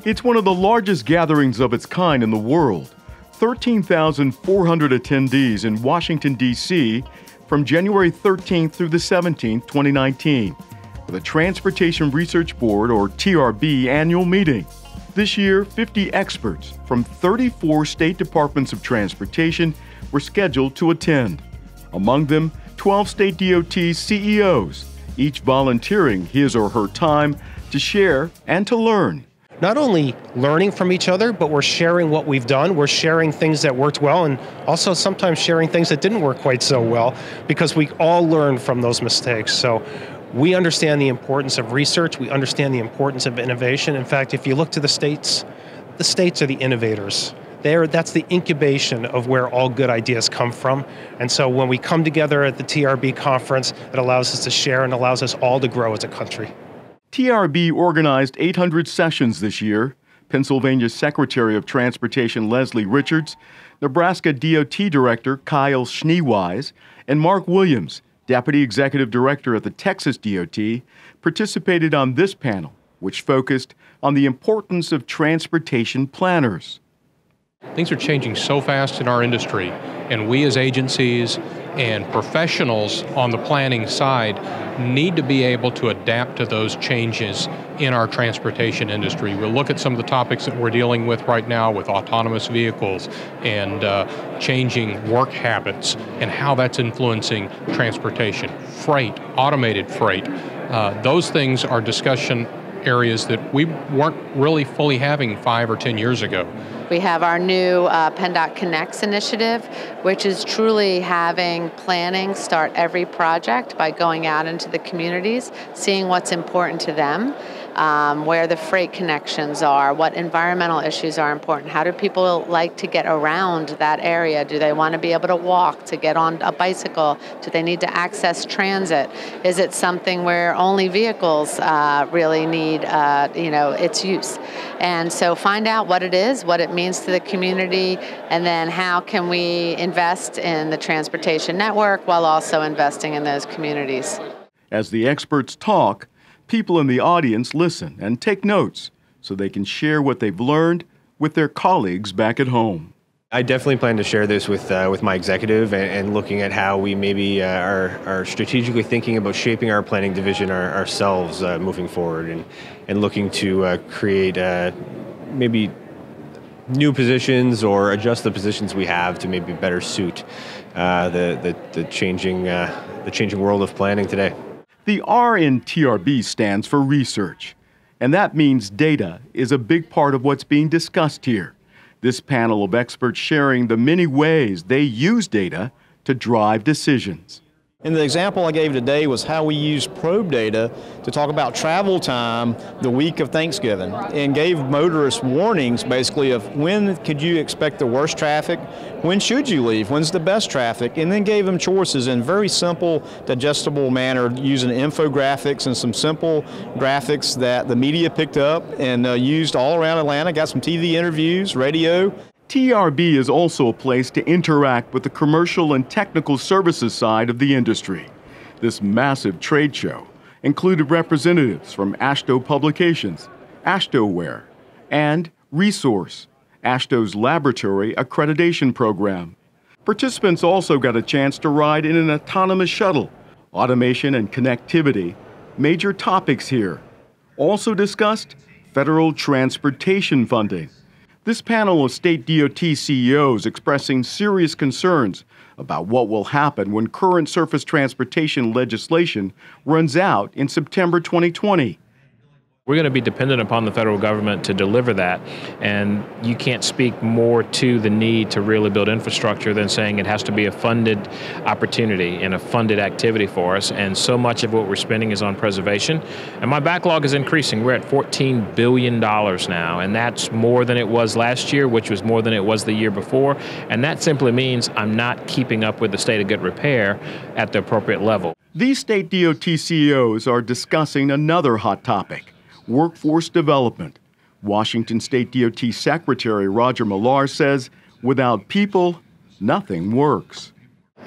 It's one of the largest gatherings of its kind in the world. 13,400 attendees in Washington, D.C. from January 13th through the 17th, 2019, for the Transportation Research Board, or TRB, annual meeting. This year, 50 experts from 34 state departments of transportation were scheduled to attend. Among them, 12 state DOT CEOs, each volunteering his or her time to share and to learn. Not only learning from each other, but we're sharing what we've done. We're sharing things that worked well, and also sometimes sharing things that didn't work quite so well, because we all learned from those mistakes. So we understand the importance of research. We understand the importance of innovation. In fact, if you look to the states are the innovators. That's the incubation of where all good ideas come from. And so when we come together at the TRB conference, it allows us to share and allows us all to grow as a country. TRB organized 800 sessions this year. Pennsylvania Secretary of Transportation Leslie Richards, Nebraska DOT Director Kyle Schneewise, and Marc Williams, Deputy Executive Director at the Texas DOT, participated on this panel, which focused on the importance of transportation planners. Things are changing so fast in our industry, and we as agencies and professionals on the planning side need to be able to adapt to those changes in our transportation industry. We'll look at some of the topics that we're dealing with right now with autonomous vehicles and changing work habits and how that's influencing transportation. Freight, automated freight, those things are discussion areas that we weren't really fully having 5 or 10 years ago. We have our new PennDOT Connects initiative, which is truly having planning start every project by going out into the communities, seeing what's important to them, where the freight connections are, what environmental issues are important, how do people like to get around that area? Do they want to be able to walk, to get on a bicycle? Do they need to access transit? Is it something where only vehicles really need its use? And so find out what it is, what it means to the community, and then how can we invest in the transportation network while also investing in those communities. As the experts talk, people in the audience listen and take notes so they can share what they've learned with their colleagues back at home. I definitely plan to share this with my executive and looking at how we maybe are strategically thinking about shaping our planning division ourselves moving forward and looking to create maybe new positions or adjust the positions we have to maybe better suit the changing world of planning today. The R in TRB stands for research, and that means data is a big part of what's being discussed here. This panel of experts sharing the many ways they use data to drive decisions. And the example I gave today was how we used probe data to talk about travel time the week of Thanksgiving and gave motorists warnings basically of when could you expect the worst traffic, when should you leave, when's the best traffic, and then gave them choices in very simple, digestible manner using infographics and some simple graphics that the media picked up and used all around Atlanta, got some TV interviews, radio. TRB is also a place to interact with the commercial and technical services side of the industry. This massive trade show included representatives from AASHTO Publications, AASHTOware, and Resource, AASHTO's laboratory accreditation program. Participants also got a chance to ride in an autonomous shuttle. Automation and connectivity, major topics here. Also discussed, federal transportation funding. This panel of state DOT CEOs expressing serious concerns about what will happen when current surface transportation legislation runs out in September 2020. We're going to be dependent upon the federal government to deliver that, and you can't speak more to the need to really build infrastructure than saying it has to be a funded opportunity and a funded activity for us, and so much of what we're spending is on preservation. And my backlog is increasing. We're at $14 billion now, and that's more than it was last year, which was more than it was the year before, and that simply means I'm not keeping up with the state of good repair at the appropriate level. These state DOT CEOs are discussing another hot topic: workforce development. Washington State DOT Secretary Roger Millar says, without people, nothing works.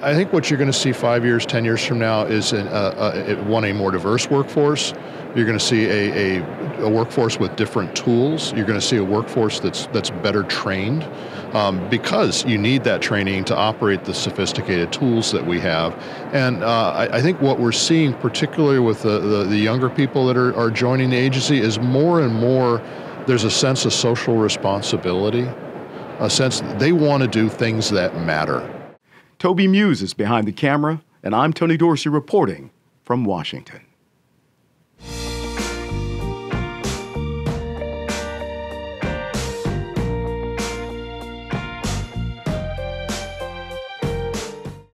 I think what you're going to see 5 years, 10 years from now is a more diverse workforce. You're going to see a workforce with different tools. You're going to see a workforce that's better trained because you need that training to operate the sophisticated tools that we have. And I think what we're seeing, particularly with the younger people that are joining the agency, is more and more there's a sense of social responsibility, a sense that they want to do things that matter. Toby Muse is behind the camera, and I'm Tony Dorsey reporting from Washington.